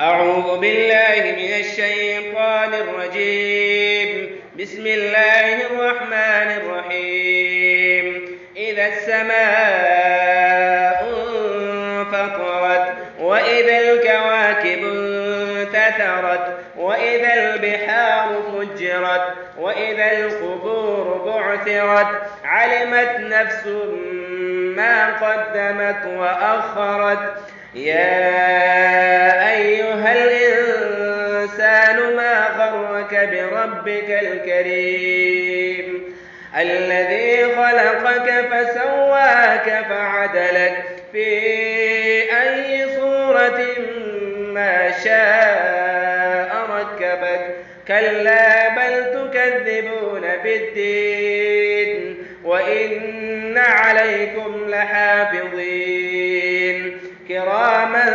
أعوذ بالله من الشيطان الرجيم. بسم الله الرحمن الرحيم. إذا السماء انفطرت وإذا الكواكب انتثرت وإذا البحار فجرت وإذا القبور بعثرت علمت نفس ما قدمت وأخرت. يا أيها الإنسان ما غرك بربك الكريم الذي خلقك فسواك فعدلك في أي صورة ما شاء ركبك. كلا بل تكذبون بالدين وإن عليكم لحافظين كراما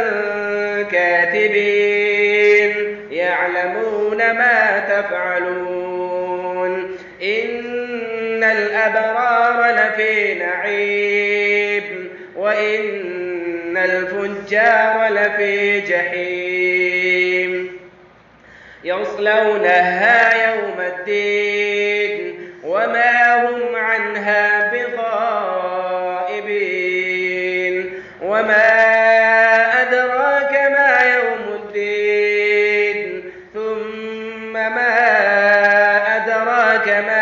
كاتبين يعلمون ما تفعلون. إن الأبرار لفي نعيم وإن الفجار لفي جحيم يصلونها يوم الدين وما هم عنها بغائبين. وما أدراك ما يوم الدين ثم ما أدراك ما